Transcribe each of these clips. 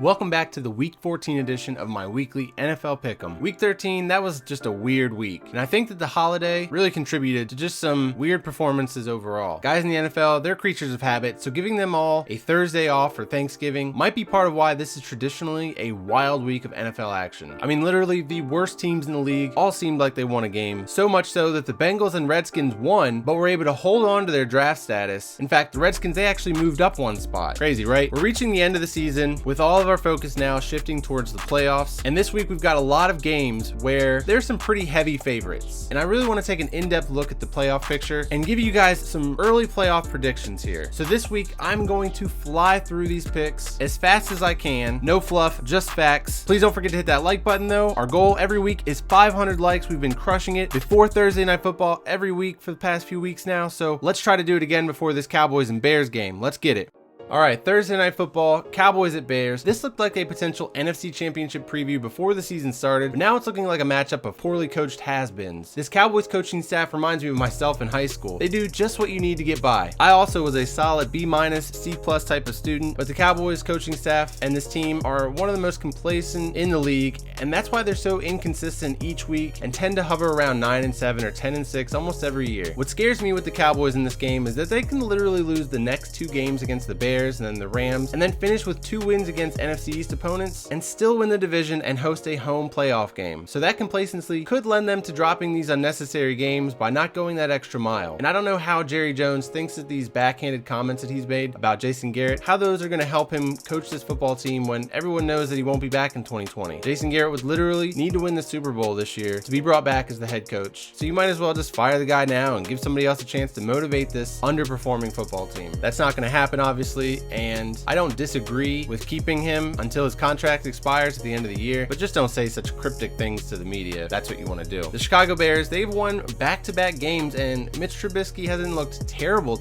Welcome back to the Week 14 edition of my weekly NFL Pick'em. Week 13, that was just a weird week, and I think that the holiday really contributed to just some weird performances overall. Guys in the NFL, they're creatures of habit, so giving them all a Thursday off for Thanksgiving might be part of why this is traditionally a wild week of NFL action. I mean, literally, the worst teams in the league all seemed like they won a game, so much so that the Bengals and Redskins won, but were able to hold on to their draft status. In fact, the Redskins, they actually moved up one spot. Crazy, right? We're reaching the end of the season, with all of our focus now shifting towards the playoffs, and this week we've got a lot of games where there's some pretty heavy favorites, and I really want to take an in-depth look at the playoff picture and give you guys some early playoff predictions here. So this week I'm going to fly through these picks as fast as I can. No fluff, just facts. Please don't forget to hit that like button though. Our goal every week is 500 likes. We've been crushing it before Thursday Night Football every week for the past few weeks now, so let's try to do it again before this Cowboys and Bears game. Let's get it. All right, Thursday Night Football, Cowboys at Bears. This looked like a potential NFC Championship preview before the season started, but now it's looking like a matchup of poorly coached has-beens. This Cowboys coaching staff reminds me of myself in high school. They do just what you need to get by. I also was a solid B-, C+ type of student, but the Cowboys coaching staff and this team are one of the most complacent in the league, and that's why they're so inconsistent each week and tend to hover around 9-7 or 10-6 almost every year. What scares me with the Cowboys in this game is that they can literally lose the next two games against the Bears and then the Rams, and then finish with 2 wins against NFC East opponents and still win the division and host a home playoff game. So that complacency could lend them to dropping these unnecessary games by not going that extra mile. And I don't know how Jerry Jones thinks that these backhanded comments that he's made about Jason Garrett, how those are going to help him coach this football team when everyone knows that he won't be back in 2020. Jason Garrett would literally need to win the Super Bowl this year to be brought back as the head coach. So you might as well just fire the guy now and give somebody else a chance to motivate this underperforming football team. That's not going to happen, obviously, and I don't disagree with keeping him until his contract expires at the end of the year, but just don't say such cryptic things to the media. That's what you want to do. The Chicago Bears, they've won back-to-back games, and Mitch Trubisky hasn't looked terrible,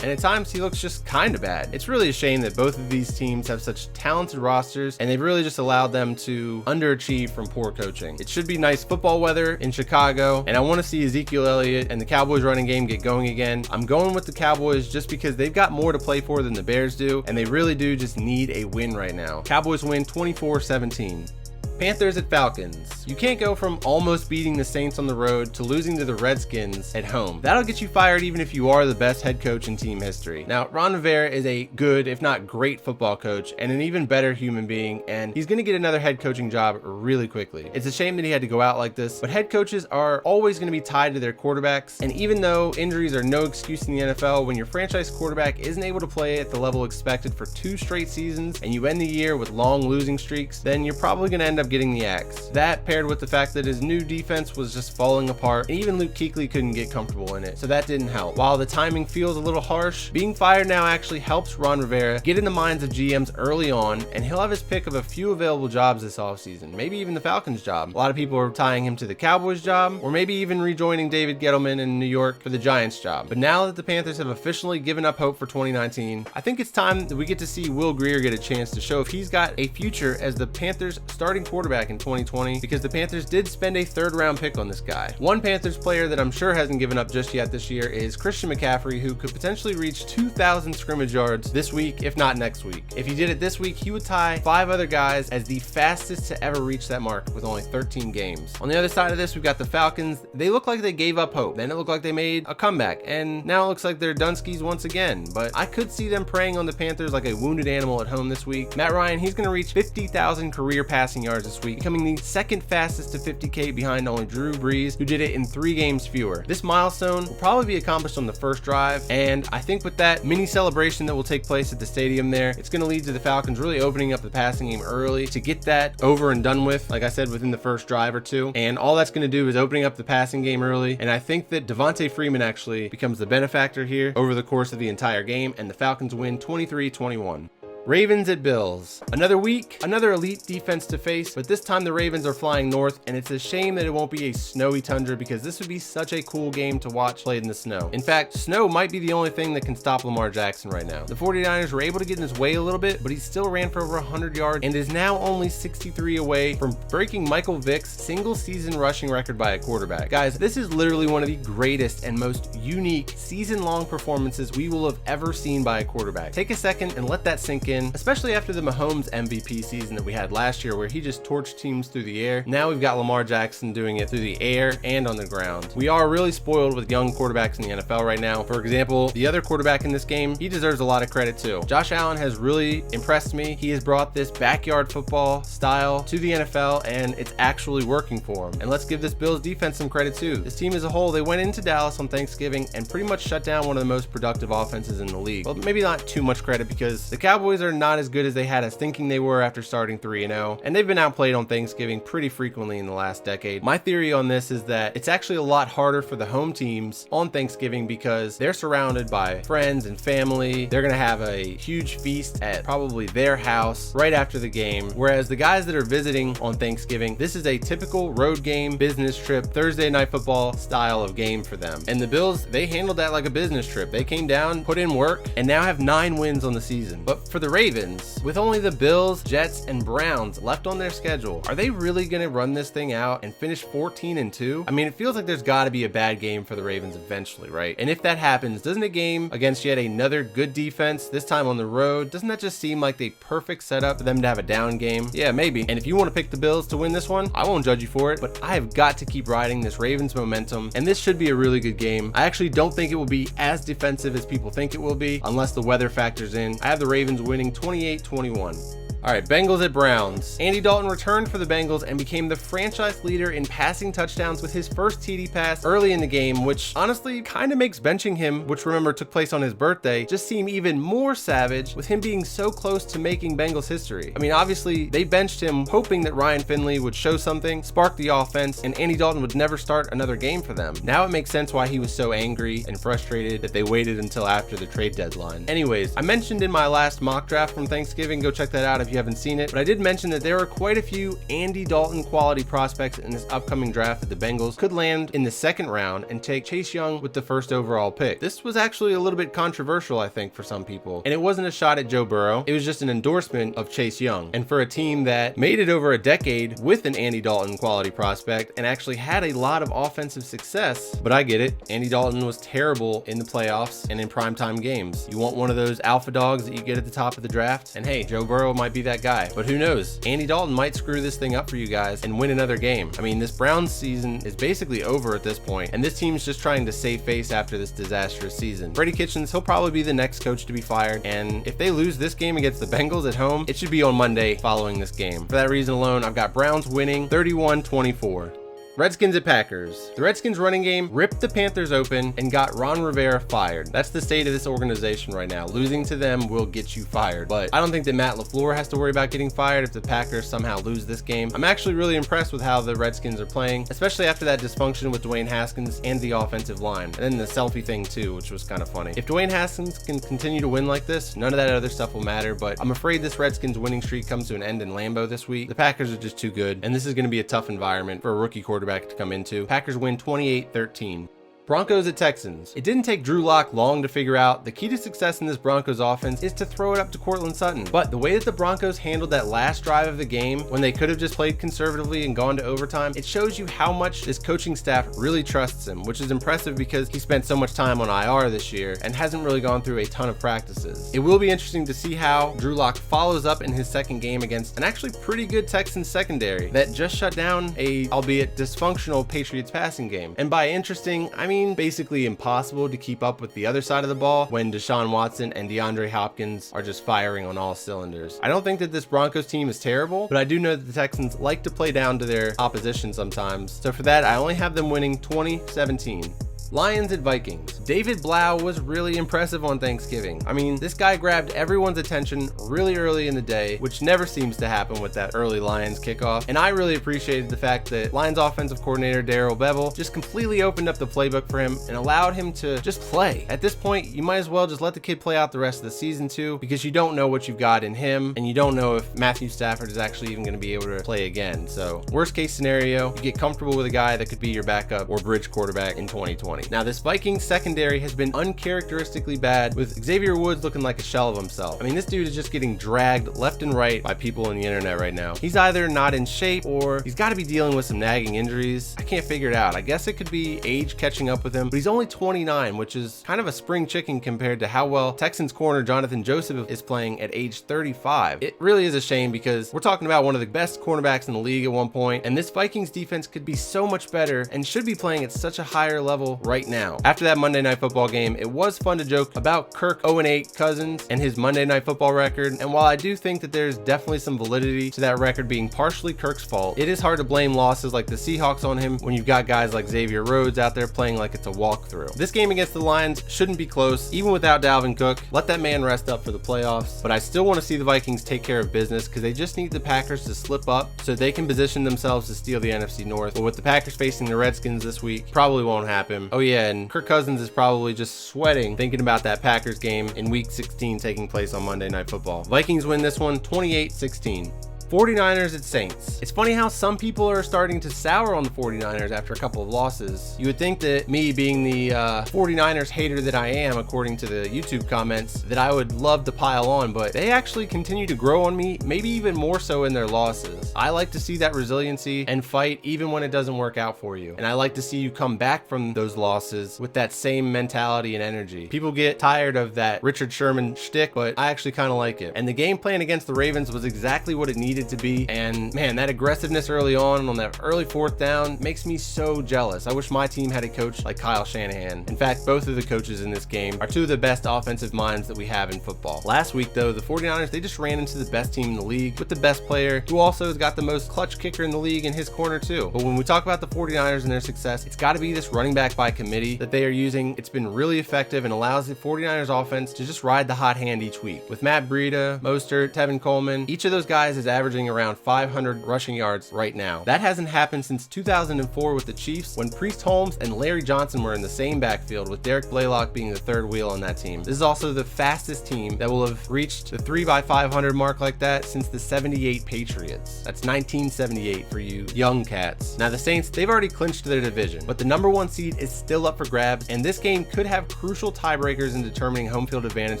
and at times he looks just kind of bad. It's really a shame that both of these teams have such talented rosters, and they've really just allowed them to underachieve from poor coaching. It should be nice football weather in Chicago, and I want to see Ezekiel Elliott and the Cowboys running game get going again. I'm going with the Cowboys just because they've got more to play for than the Bears do, and they really do just need a win right now. Cowboys win 24-17. Panthers at Falcons. You can't go from almost beating the Saints on the road to losing to the Redskins at home. That'll get you fired even if you are the best head coach in team history. Now, Ron Rivera is a good, if not great, football coach and an even better human being, and he's going to get another head coaching job really quickly. It's a shame that he had to go out like this, but head coaches are always going to be tied to their quarterbacks, and even though injuries are no excuse in the NFL, when your franchise quarterback isn't able to play at the level expected for 2 straight seasons and you end the year with long losing streaks, then you're probably going to end up getting the axe. That paired with the fact that his new defense was just falling apart, and even Luke Kuechly couldn't get comfortable in it, so that didn't help. While the timing feels a little harsh, being fired now actually helps Ron Rivera get in the minds of GMs early on, and he'll have his pick of a few available jobs this offseason, maybe even the Falcons job. A lot of people are tying him to the Cowboys job, or maybe even rejoining David Gettleman in New York for the Giants job. But now that the Panthers have officially given up hope for 2019, I think it's time that we get to see Will Grier get a chance to show if he's got a future as the Panthers starting quarterback in 2020, because the Panthers did spend a 3rd round pick on this guy. One Panthers player that I'm sure hasn't given up just yet this year is Christian McCaffrey, who could potentially reach 2,000 scrimmage yards this week, if not next week. If he did it this week, he would tie 5 other guys as the fastest to ever reach that mark with only 13 games. On the other side of this, we've got the Falcons. They look like they gave up hope. Then it looked like they made a comeback, and now it looks like they're Dunskies once again. But I could see them preying on the Panthers like a wounded animal at home this week. Matt Ryan, he's going to reach 50,000 career passing yards this week, becoming the 2nd fastest to 50K behind only Drew Brees, who did it in 3 games fewer. This milestone will probably be accomplished on the first drive, and I think with that mini celebration that will take place at the stadium there, it's going to lead to the Falcons really opening up the passing game early to get that over and done with, like I said, within the first drive or two. And all that's going to do is opening up the passing game early, and I think that Devontae Freeman actually becomes the benefactor here over the course of the entire game, and the Falcons win 23-21. Ravens at Bills. Another week, another elite defense to face, but this time the Ravens are flying north, and it's a shame that it won't be a snowy tundra because this would be such a cool game to watch played in the snow. In fact, snow might be the only thing that can stop Lamar Jackson right now. The 49ers were able to get in his way a little bit, but he still ran for over 100 yards and is now only 63 away from breaking Michael Vick's single season rushing record by a quarterback. Guys, this is literally one of the greatest and most unique season-long performances we will have ever seen by a quarterback. Take a second and let that sink in. in, especially after the Mahomes MVP season that we had last year where he just torched teams through the air. Now we've got Lamar Jackson doing it through the air and on the ground. We are really spoiled with young quarterbacks in the NFL right now. For example, the other quarterback in this game, he deserves a lot of credit too. Josh Allen has really impressed me. He has brought this backyard football style to the NFL and it's actually working for him. And let's give this Bills defense some credit too. This team as a whole, they went into Dallas on Thanksgiving and pretty much shut down one of the most productive offenses in the league. Well, maybe not too much credit because the Cowboys are not as good as they had us thinking they were after starting 3-0, and they've been outplayed on Thanksgiving pretty frequently in the last decade. My theory on this is that it's actually a lot harder for the home teams on Thanksgiving because they're surrounded by friends and family. They're gonna have a huge feast at probably their house right after the game, whereas the guys that are visiting on Thanksgiving, this is a typical road game, business trip, Thursday night football style of game for them. And the Bills, they handled that like a business trip. They came down, put in work, and now have 9 wins on the season. But for the Ravens, with only the Bills, Jets, and Browns left on their schedule, are they really gonna run this thing out and finish 14-2? I mean, it feels like there's gotta be a bad game for the Ravens eventually, right? And if that happens, doesn't a game against yet another good defense, this time on the road, doesn't that just seem like the perfect setup for them to have a down game? Yeah, maybe. And if you want to pick the Bills to win this one, I won't judge you for it, but I have got to keep riding this Ravens momentum, and this should be a really good game. I actually don't think it will be as defensive as people think it will be, unless the weather factors in. I have the Ravens winning 28-21. All right, Bengals at Browns. Andy Dalton returned for the Bengals and became the franchise leader in passing touchdowns with his first TD pass early in the game, which honestly kind of makes benching him, which remember took place on his birthday, just seem even more savage with him being so close to making Bengals history. I mean, obviously they benched him hoping that Ryan Finley would show something, spark the offense, and Andy Dalton would never start another game for them. Now it makes sense why he was so angry and frustrated that they waited until after the trade deadline. Anyways, I mentioned in my last mock draft from Thanksgiving, go check that out if you haven't seen it, but I did mention that there are quite a few Andy Dalton quality prospects in this upcoming draft that the Bengals could land in the second round and take Chase Young with the first overall pick. This was actually a little bit controversial, I think, for some people, and it wasn't a shot at Joe Burrow. It was just an endorsement of Chase Young, and for a team that made it over a decade with an Andy Dalton quality prospect and actually had a lot of offensive success. But I get it, Andy Dalton was terrible in the playoffs and in primetime games. You want one of those alpha dogs that you get at the top of the draft, and hey, Joe Burrow might be that guy. But who knows? Andy Dalton might screw this thing up for you guys and win another game. I mean, this Browns season is basically over at this point, and this team's just trying to save face after this disastrous season. Freddie Kitchens, he'll probably be the next coach to be fired, and if they lose this game against the Bengals at home, it should be on Monday following this game. For that reason alone, I've got Browns winning 31-24. Redskins at Packers. The Redskins running game ripped the Panthers open and got Ron Rivera fired. That's the state of this organization right now. Losing to them will get you fired. But I don't think that Matt LaFleur has to worry about getting fired if the Packers somehow lose this game. I'm actually really impressed with how the Redskins are playing, especially after that dysfunction with Dwayne Haskins and the offensive line. And then the selfie thing too, which was kind of funny. If Dwayne Haskins can continue to win like this, none of that other stuff will matter, but I'm afraid this Redskins winning streak comes to an end in Lambeau this week. The Packers are just too good, and this is going to be a tough environment for a rookie quarterback to come into. Packers win 28-13. Broncos at Texans. It didn't take Drew Lock long to figure out the key to success in this Broncos offense is to throw it up to Courtland Sutton. But the way that the Broncos handled that last drive of the game when they could have just played conservatively and gone to overtime, it shows you how much this coaching staff really trusts him, which is impressive because he spent so much time on IR this year and hasn't really gone through a ton of practices. It will be interesting to see how Drew Lock follows up in his second game against an actually pretty good Texans secondary that just shut down a, albeit dysfunctional, Patriots passing game. And by interesting, I mean basically impossible to keep up with the other side of the ball when Deshaun Watson and DeAndre Hopkins are just firing on all cylinders. I don't think that this Broncos team is terrible, but I do know that the Texans like to play down to their opposition sometimes. So for that, I only have them winning 20-17. Lions at Vikings. David Blau was really impressive on Thanksgiving. I mean, this guy grabbed everyone's attention really early in the day, which never seems to happen with that early Lions kickoff. And I really appreciated the fact that Lions offensive coordinator Darrell Bevell just completely opened up the playbook for him and allowed him to just play. At this point, you might as well just let the kid play out the rest of the season too, because you don't know what you've got in him, and you don't know if Matthew Stafford is actually even going to be able to play again. So worst case scenario, you get comfortable with a guy that could be your backup or bridge quarterback in 2020. 2020. Now, this Vikings secondary has been uncharacteristically bad, with Xavier Woods looking like a shell of himself. I mean, this dude is just getting dragged left and right by people on the internet right now. He's either not in shape or he's got to be dealing with some nagging injuries. I can't figure it out. I guess it could be age catching up with him, but he's only 29, which is kind of a spring chicken compared to how well Texans corner Jonathan Joseph is playing at age 35. It really is a shame because we're talking about one of the best cornerbacks in the league at one point, and this Vikings defense could be so much better and should be playing at such a higher level right now. After that Monday Night Football game, it was fun to joke about Kirk 0-8 Cousins and his Monday Night Football record, and while I do think that there's definitely some validity to that record being partially Kirk's fault, it is hard to blame losses like the Seahawks on him when you've got guys like Xavier Rhodes out there playing like it's a walkthrough. This game against the Lions shouldn't be close, even without Dalvin Cook. Let that man rest up for the playoffs, but I still want to see the Vikings take care of business because they just need the Packers to slip up so they can position themselves to steal the NFC North. But with the Packers facing the Redskins this week, probably won't happen. Oh yeah, and Kirk Cousins is probably just sweating thinking about that Packers game in week 16 taking place on Monday Night Football. Vikings win this one 28-16. 49ers at Saints. It's funny how some people are starting to sour on the 49ers after a couple of losses. You would think that me being the 49ers hater that I am, according to the YouTube comments, that I would love to pile on, but they actually continue to grow on me, maybe even more so in their losses. I like to see that resiliency and fight even when it doesn't work out for you. And I like to see you come back from those losses with that same mentality and energy. People get tired of that Richard Sherman shtick, but I actually kind of like it. And the game plan against the Ravens was exactly what it needed to be, and man, that aggressiveness early on that early fourth down makes me so jealous. I wish my team had a coach like Kyle Shanahan. In fact, both of the coaches in this game are two of the best offensive minds that we have in football. Last week though, the 49ers, they just ran into the best team in the league with the best player who also has got the most clutch kicker in the league in his corner too. But when we talk about the 49ers and their success, it's got to be this running back by committee that they are using. It's been really effective and allows the 49ers offense to just ride the hot hand each week. With Matt Breida, Mostert, Tevin Coleman, each of those guys is averaging around 500 rushing yards right now. That hasn't happened since 2004 with the Chiefs when Priest Holmes and Larry Johnson were in the same backfield, with Derek Blaylock being the third wheel on that team. This is also the fastest team that will have reached the 3x500 mark like that since the 78 Patriots. That's 1978 for you young cats. Now the Saints, they've already clinched their division, but the number one seed is still up for grabs, and this game could have crucial tiebreakers in determining home field advantage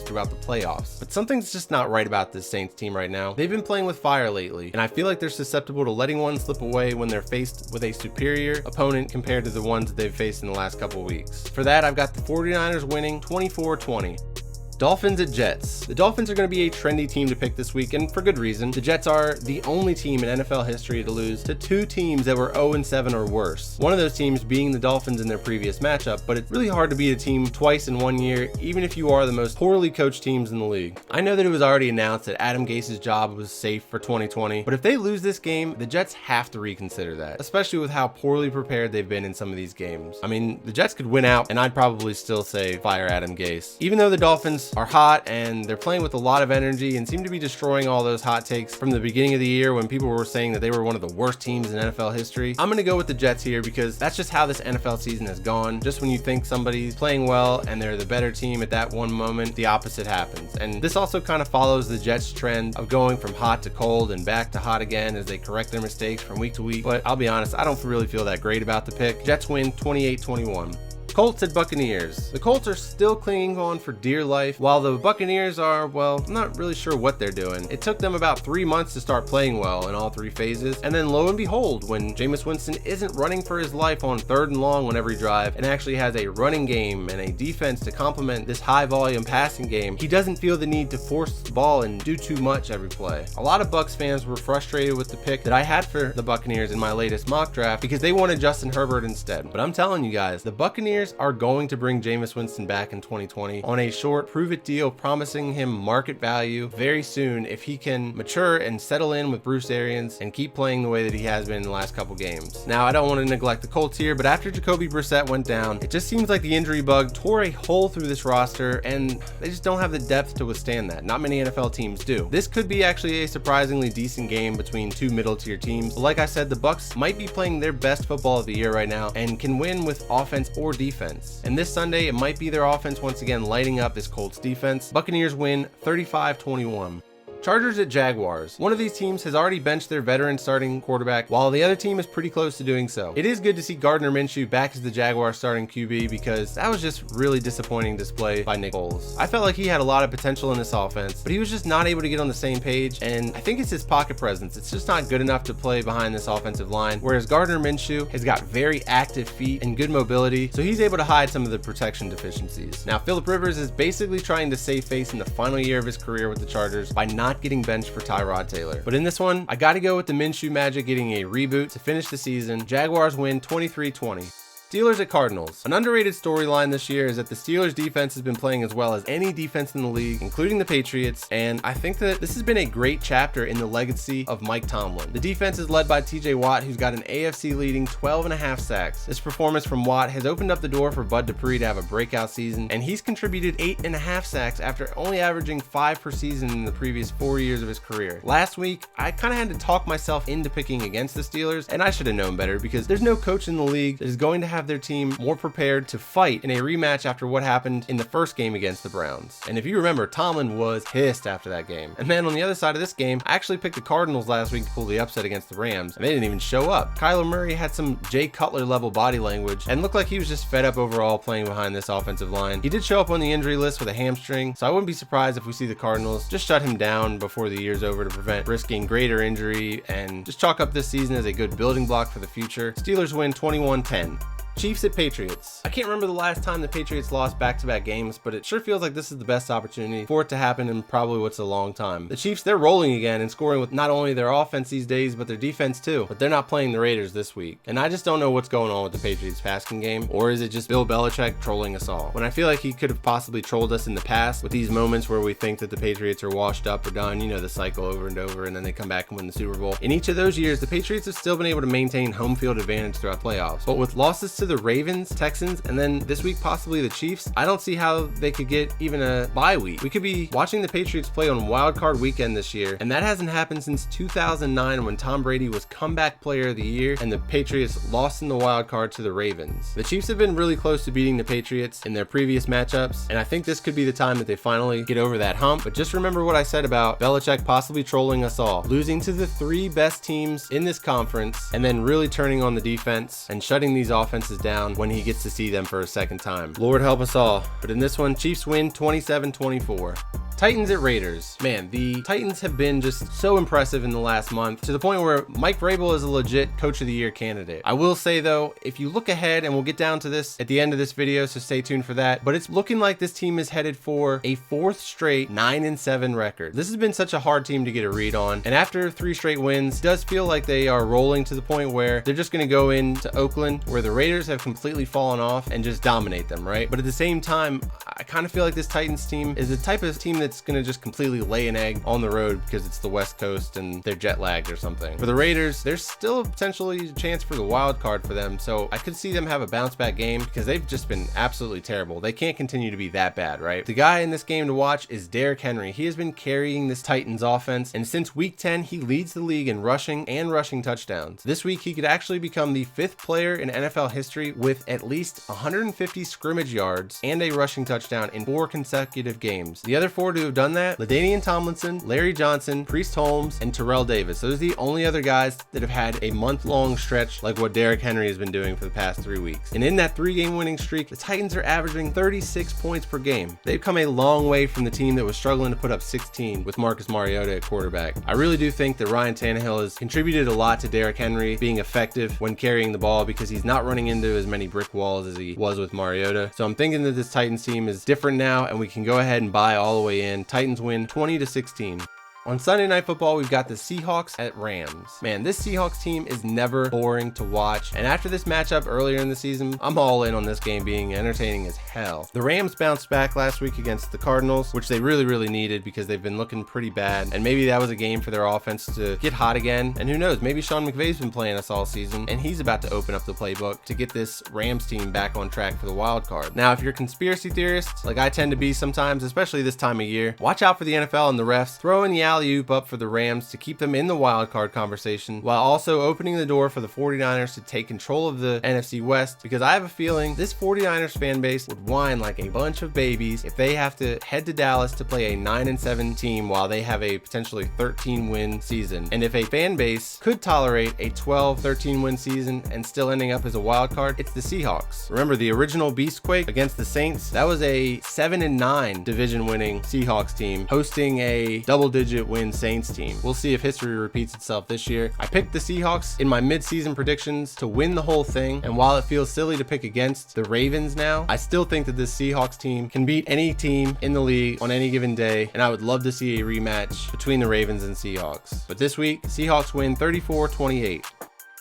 throughout the playoffs. But something's just not right about this Saints team right now. They've been playing with fire lately, and I feel like they're susceptible to letting one slip away when they're faced with a superior opponent compared to the ones that they've faced in the last couple weeks. For that, I've got the 49ers winning 24-20. Dolphins at Jets. The Dolphins are going to be a trendy team to pick this week, and for good reason. The Jets are the only team in NFL history to lose to two teams that were 0-7 or worse. One of those teams being the Dolphins in their previous matchup, but it's really hard to beat a team twice in 1 year, even if you are the most poorly coached teams in the league. I know that it was already announced that Adam Gase's job was safe for 2020, but if they lose this game, the Jets have to reconsider that, especially with how poorly prepared they've been in some of these games. I mean, the Jets could win out, and I'd probably still say fire Adam Gase. Even though the Dolphins are hot and they're playing with a lot of energy and seem to be destroying all those hot takes from the beginning of the year when people were saying that they were one of the worst teams in NFL history, I'm going to go with the Jets here because that's just how this NFL season has gone. Just when you think somebody's playing well and they're the better team at that one moment, the opposite happens. And this also kind of follows the Jets trend of going from hot to cold and back to hot again as they correct their mistakes from week to week. But I'll be honest, I don't really feel that great about the pick. Jets win 28-21. Colts at Buccaneers. The Colts are still clinging on for dear life, while the Buccaneers are, well, I'm not really sure what they're doing. It took them about 3 months to start playing well in all three phases, and then lo and behold, when Jameis Winston isn't running for his life on 3rd and long on every drive, and actually has a running game and a defense to complement this high volume passing game, he doesn't feel the need to force the ball and do too much every play. A lot of Bucs fans were frustrated with the pick that I had for the Buccaneers in my latest mock draft because they wanted Justin Herbert instead. But I'm telling you guys, the Buccaneers are going to bring Jameis Winston back in 2020 on a short prove-it deal, promising him market value very soon if he can mature and settle in with Bruce Arians and keep playing the way that he has been in the last couple games. Now, I don't want to neglect the Colts here, but after Jacoby Brissett went down, it just seems like the injury bug tore a hole through this roster, and they just don't have the depth to withstand that. Not many NFL teams do. This could be actually a surprisingly decent game between two middle-tier teams, but like I said, the Bucs might be playing their best football of the year right now and can win with offense or defense. And this Sunday, it might be their offense once again lighting up this Colts defense. Buccaneers win 35-21. Chargers at Jaguars. One of these teams has already benched their veteran starting quarterback, while the other team is pretty close to doing so. It is good to see Gardner Minshew back as the Jaguars starting QB because that was just really disappointing display by Nick Foles. I felt like he had a lot of potential in this offense, but he was just not able to get on the same page, and I think it's his pocket presence. It's just not good enough to play behind this offensive line, whereas Gardner Minshew has got very active feet and good mobility, so he's able to hide some of the protection deficiencies. Now, Phillip Rivers is basically trying to save face in the final year of his career with the Chargers by not getting benched for Tyrod Taylor. But in this one, I gotta go with the Minshew magic getting a reboot to finish the season. Jaguars win 23-20. Steelers at Cardinals. An underrated storyline this year is that the Steelers defense has been playing as well as any defense in the league, including the Patriots, and I think that this has been a great chapter in the legacy of Mike Tomlin. The defense is led by TJ Watt, who's got an AFC leading 12.5 sacks. This performance from Watt has opened up the door for Bud Dupree to have a breakout season, and he's contributed 8.5 sacks after only averaging 5 per season in the previous 4 years of his career. Last week, I kind of had to talk myself into picking against the Steelers, and I should have known better because there's no coach in the league that is going to have their team more prepared to fight in a rematch after what happened in the first game against the Browns. And if you remember, Tomlin was pissed after that game. And then on the other side of this game, I actually picked the Cardinals last week to pull the upset against the Rams, and they didn't even show up. Kyler Murray had some Jay Cutler level body language and looked like he was just fed up overall playing behind this offensive line. He did show up on the injury list with a hamstring, so I wouldn't be surprised if we see the Cardinals just shut him down before the year's over to prevent risking greater injury and just chalk up this season as a good building block for the future. Steelers win 21-10. Chiefs at Patriots. I can't remember the last time the Patriots lost back-to-back games, but it sure feels like this is the best opportunity for it to happen in probably what's a long time. The Chiefs, they're rolling again and scoring with not only their offense these days, but their defense too. But they're not playing the Raiders this week. And I just don't know what's going on with the Patriots passing game, or is it just Bill Belichick trolling us all? When I feel like he could have possibly trolled us in the past with these moments where we think that the Patriots are washed up or done, you know, the cycle over and over, and then they come back and win the Super Bowl. In each of those years, the Patriots have still been able to maintain home field advantage throughout playoffs. But with losses to the Ravens, Texans, and then this week possibly the Chiefs, I don't see how they could get even a bye week. We could be watching the Patriots play on Wild Card Weekend this year, and that hasn't happened since 2009 when Tom Brady was Comeback Player of the Year and the Patriots lost in the wild card to the Ravens. The Chiefs have been really close to beating the Patriots in their previous matchups, and I think this could be the time that they finally get over that hump. But just remember what I said about Belichick possibly trolling us all, losing to the 3 best teams in this conference, and then really turning on the defense and shutting these offenses down when he gets to see them for a second time. Lord help us all. But in this one, Chiefs win 27-24. Titans at Raiders. Man, the Titans have been just so impressive in the last month to the point where Mike Vrabel is a legit Coach of the Year candidate. I will say though, if you look ahead, and we'll get down to this at the end of this video, so stay tuned for that, but it's looking like this team is headed for a 4th straight 9-7 record. This has been such a hard team to get a read on, and after 3 straight wins, it does feel like they are rolling to the point where they're just going to go into Oakland, where the Raiders have completely fallen off, and just dominate them, right? But at the same time, I kind of feel like this Titans team is the type of team that's going to just completely lay an egg on the road because it's the West Coast and they're jet lagged or something. For the Raiders, there's still potentially a chance for the wild card for them, so I could see them have a bounce back game because they've just been absolutely terrible. They can't continue to be that bad, right? The guy in this game to watch is Derrick Henry. He has been carrying this Titans offense, and since week 10, he leads the league in rushing and rushing touchdowns. This week, he could actually become the 5th player in NFL history with at least 150 scrimmage yards and a rushing touchdown in 4 consecutive games. The other 4 to have done that, LaDainian Tomlinson, Larry Johnson, Priest Holmes, and Terrell Davis. Those are the only other guys that have had a month-long stretch like what Derrick Henry has been doing for the past 3 weeks. And in that 3-game winning streak, the Titans are averaging 36 points per game. They've come a long way from the team that was struggling to put up 16 with Marcus Mariota at quarterback. I really do think that Ryan Tannehill has contributed a lot to Derrick Henry being effective when carrying the ball because he's not running into as many brick walls as he was with Mariota. So I'm thinking that this Titans team is different now, and we can go ahead and buy all the way in. Titans win 20-16. On Sunday Night Football, we've got the Seahawks at Rams. Man, this Seahawks team is never boring to watch, and after this matchup earlier in the season, I'm all in on this game being entertaining as hell. The Rams bounced back last week against the Cardinals, which they really needed because they've been looking pretty bad, and maybe that was a game for their offense to get hot again, and who knows, maybe Sean McVay's been playing us all season, and he's about to open up the playbook to get this Rams team back on track for the wild card. Now, if you're a conspiracy theorist, like I tend to be sometimes, especially this time of year, watch out for the NFL and the refs throwing the alley-oop up for the Rams to keep them in the wild card conversation, while also opening the door for the 49ers to take control of the NFC West, because I have a feeling this 49ers fan base would whine like a bunch of babies if they have to head to Dallas to play a 9-7 team while they have a potentially 13-win season. And if a fan base could tolerate a 12-13 win season and still ending up as a wild card, it's the Seahawks. Remember the original Beastquake against the Saints? That was a 7-9 division winning Seahawks team hosting a double-digit win Saints team. We'll see if history repeats itself this year. I picked the Seahawks in my mid-season predictions to win the whole thing, and while it feels silly to pick against the Ravens now, I still think that this Seahawks team can beat any team in the league on any given day, and I would love to see a rematch between the Ravens and Seahawks. But this week, Seahawks win 34-28.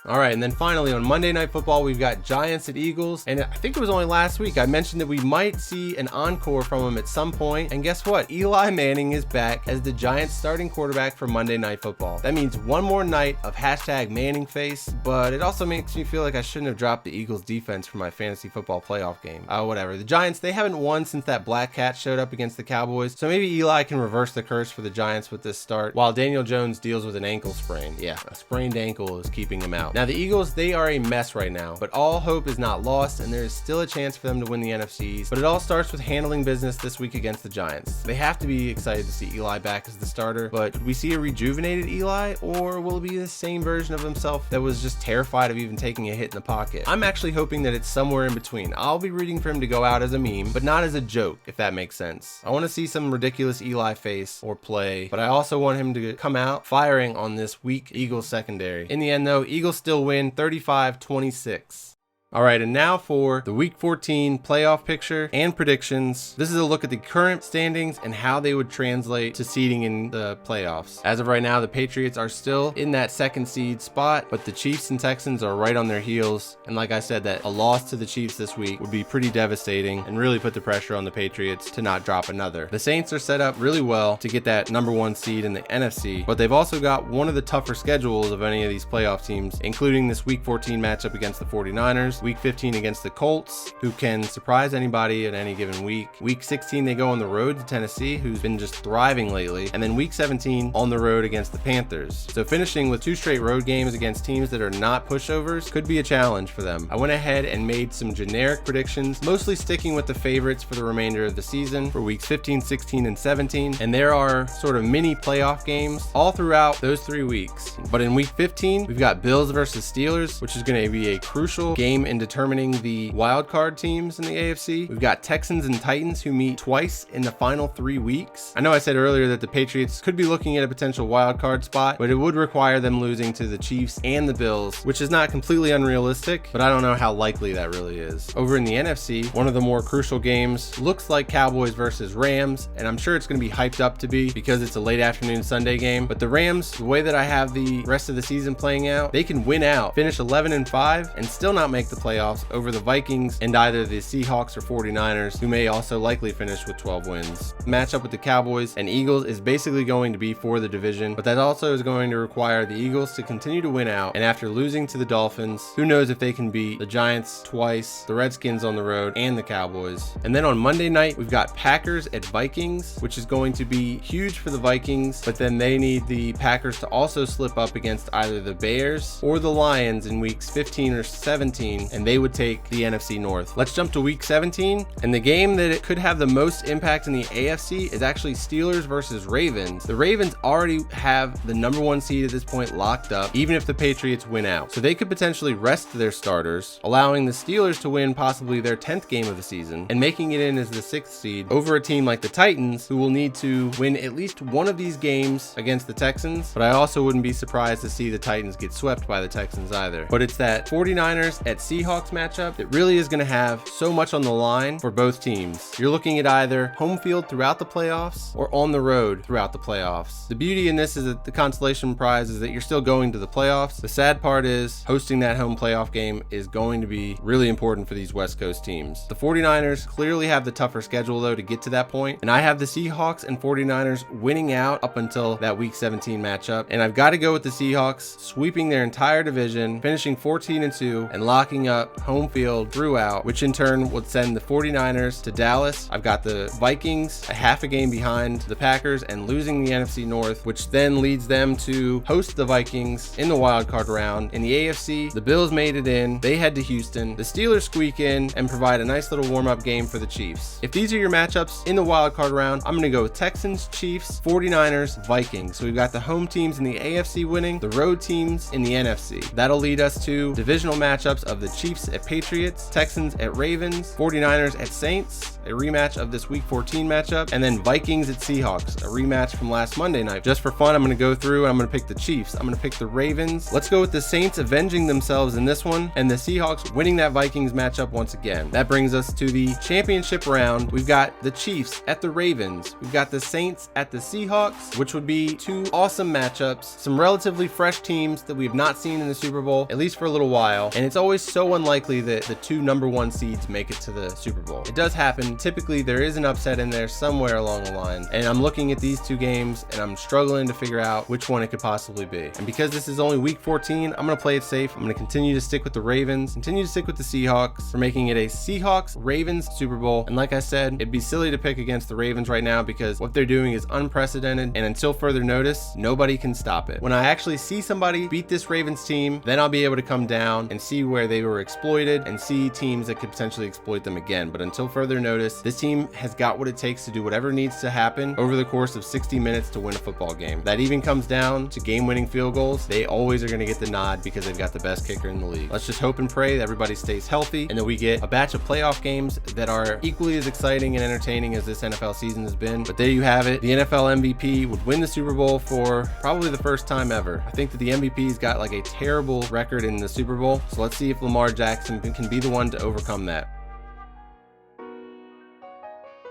All right, and then finally on Monday Night Football, we've got Giants at Eagles, and I think it was only last week I mentioned that we might see an encore from him at some point, and guess what? Eli Manning is back as the Giants starting quarterback for Monday Night Football. That means one more night of hashtag Manning face, but it also makes me feel like I shouldn't have dropped the Eagles defense for my fantasy football playoff game. Whatever. The Giants, they haven't won since that black cat showed up against the Cowboys, so maybe Eli can reverse the curse for the Giants with this start, while Daniel Jones deals with an ankle sprain. Yeah, a sprained ankle is keeping him out. Now the Eagles, they are a mess right now, but all hope is not lost, and there is still a chance for them to win the NFCs, but it all starts with handling business this week against the Giants. They have to be excited to see Eli back as the starter, but could we see a rejuvenated Eli, or will it be the same version of himself that was just terrified of even taking a hit in the pocket? I'm actually hoping that it's somewhere in between. I'll be rooting for him to go out as a meme, but not as a joke, if that makes sense. I want to see some ridiculous Eli face or play, but I also want him to come out firing on this weak Eagles secondary. In the end though, Eagles still win 35-26. All right, and now for the Week 14 playoff picture and predictions. This is a look at the current standings and how they would translate to seeding in the playoffs. As of right now, the Patriots are still in that second seed spot, but the Chiefs and Texans are right on their heels. And like I said, that a loss to the Chiefs this week would be pretty devastating and really put the pressure on the Patriots to not drop another. The Saints are set up really well to get that number one seed in the NFC, but they've also got one of the tougher schedules of any of these playoff teams, including this Week 14 matchup against the 49ers, Week 15 against the Colts, who can surprise anybody at any given week. Week 16, they go on the road to Tennessee, who's been just thriving lately. And then Week 17 on the road against the Panthers. So finishing with 2 straight road games against teams that are not pushovers could be a challenge for them. I went ahead and made some generic predictions, mostly sticking with the favorites for the remainder of the season for weeks 15, 16, and 17. And there are sort of mini playoff games all throughout those 3 weeks. But in week 15, we've got Bills versus Steelers, which is going to be a crucial game in determining the wild card teams in the AFC. We've got Texans and Titans who meet twice in the final 3 weeks. I know I said earlier that the Patriots could be looking at a potential wild card spot, but it would require them losing to the Chiefs and the Bills, which is not completely unrealistic, but I don't know how likely that really is. Over in the NFC, one of the more crucial games looks like Cowboys versus Rams, and I'm sure it's going to be hyped up to be because it's a late afternoon Sunday game. But the Rams, the way that I have the rest of the season playing out, they can win out, finish 11-5, and still not make the playoffs over the Vikings and either the Seahawks or 49ers, who may also likely finish with 12 wins. The matchup with the Cowboys and Eagles is basically going to be for the division, but that also is going to require the Eagles to continue to win out, and after losing to the Dolphins, who knows if they can beat the Giants twice, the Redskins on the road, and the Cowboys. And then on Monday night, we've got Packers at Vikings, which is going to be huge for the Vikings, but then they need the Packers to also slip up against either the Bears or the Lions in weeks 15 or 17, and they would take the NFC North. Let's jump to week 17, and the game that it could have the most impact in the AFC is actually Steelers versus Ravens. The Ravens already have the number one seed at this point locked up, even if the Patriots win out. So they could potentially rest their starters, allowing the Steelers to win possibly their 10th game of the season and making it in as the 6th seed over a team like the Titans, who will need to win at least one of these games against the Texans. But I also wouldn't be surprised to see the Titans get swept by the Texans either. But it's that 49ers at Seahawks matchup that really is going to have so much on the line for both teams. You're looking at either home field throughout the playoffs or on the road throughout the playoffs. The beauty in this is that the consolation prize is that you're still going to the playoffs. The sad part is hosting that home playoff game is going to be really important for these West Coast teams. The 49ers clearly have the tougher schedule though to get to that point, and I have the Seahawks and 49ers winning out up until that week 17 matchup, and I've got to go with the Seahawks sweeping their entire division, finishing 14-2 and locking giving up home field throughout, which in turn would send the 49ers to Dallas. I've got the Vikings a half a game behind the Packers and losing the NFC North, which then leads them to host the Vikings in the wild card round. In the AFC, the Bills made it in. They head to Houston. The Steelers squeak in and provide a nice little warm-up game for the Chiefs. If these are your matchups in the wild card round, I'm going to go with Texans, Chiefs, 49ers, Vikings. So we've got the home teams in the AFC winning, the road teams in the NFC. That'll lead us to divisional matchups of the Chiefs at Patriots, Texans at Ravens, 49ers at Saints, a rematch of this week 14 matchup, and then Vikings at Seahawks, a rematch from last Monday night. Just for fun, I'm going to go through and I'm going to pick the Chiefs. I'm going to pick the Ravens. Let's go with the Saints avenging themselves in this one and the Seahawks winning that Vikings matchup once again. That brings us to the championship round. We've got the Chiefs at the Ravens. We've got the Saints at the Seahawks, which would be two awesome matchups. Some relatively fresh teams that we have not seen in the Super Bowl, at least for a little while. And it's always so unlikely that the two number one seeds make it to the Super Bowl. It does happen. Typically, there is an upset in there somewhere along the line. And I'm looking at these two games and I'm struggling to figure out which one it could possibly be. And because this is only week 14, I'm going to play it safe. I'm going to continue to stick with the Ravens, continue to stick with the Seahawks for making it a Seahawks-Ravens Super Bowl. And like I said, it'd be silly to pick against the Ravens right now because what they're doing is unprecedented. And until further notice, nobody can stop it. When I actually see somebody beat this Ravens team, then I'll be able to come down and see where they were exploited and see teams that could potentially exploit them again. But until further notice, this team has got what it takes to do whatever needs to happen over the course of 60 minutes to win a football game. That even comes down to game-winning field goals. They always are going to get the nod because they've got the best kicker in the league. Let's just hope and pray that everybody stays healthy and that we get a batch of playoff games that are equally as exciting and entertaining as this NFL season has been. But there you have it. The NFL MVP would win the Super Bowl for probably the first time ever. I think that the MVP's got like a terrible record in the Super Bowl. So let's see if Lamar Jackson can be the one to overcome that.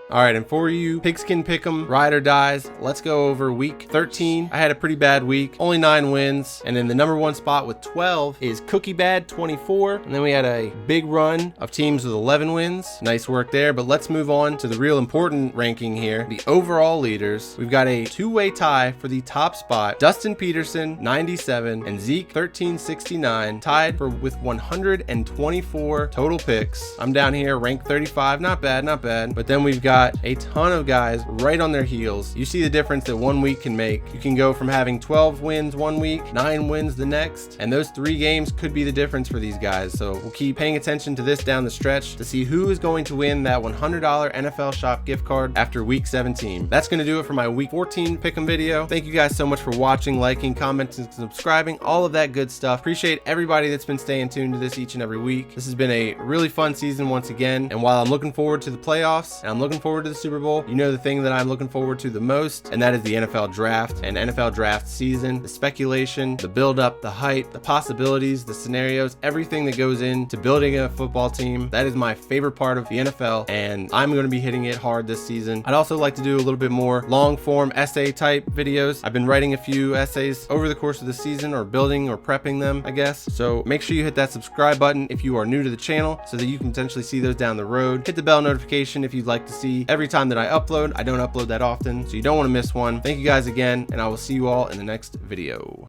All right, and for you pigskin pick'em ride or dies, let's go over week 13. I had a pretty bad week, only 9 wins, and in the number 1 spot with 12 is Cookie Bad 24, and then we had a big run of teams with 11 wins. Nice work there, but let's move on to the real important ranking here. The overall leaders, we've got a 2-way tie for the top spot. Dustin Peterson 97 and Zeke 1369 tied with 124 total picks. I'm down here ranked 35, not bad, but then we've got a ton of guys right on their heels. You see the difference that 1 week can make. You can go from having 12 wins 1 week, 9 wins the next, and those 3 games could be the difference for these guys. So we'll keep paying attention to this down the stretch to see who is going to win that $100 NFL Shop gift card after week 17. That's going to do it for my week 14 pick'em video. Thank you guys so much for watching, liking, commenting, subscribing, all of that good stuff. Appreciate everybody that's been staying tuned to this each and every week. This has been a really fun season once again, and while I'm looking forward to the playoffs and I'm looking forward to the Super Bowl, you know the thing that I'm looking forward to the most, and that is the NFL draft and NFL draft season. The speculation, the build up, the hype, the possibilities, the scenarios, everything that goes into building a football team. That is my favorite part of the NFL, and I'm going to be hitting it hard this season. I'd also like to do a little bit more long form essay type videos. I've been writing a few essays over the course of the season, or building or prepping them, I guess. So make sure you hit that subscribe button if you are new to the channel so that you can potentially see those down the road. Hit the bell notification if you'd like to see every time that I upload. I don't upload that often, so you don't want to miss one. Thank you guys again, and I will see you all in the next video.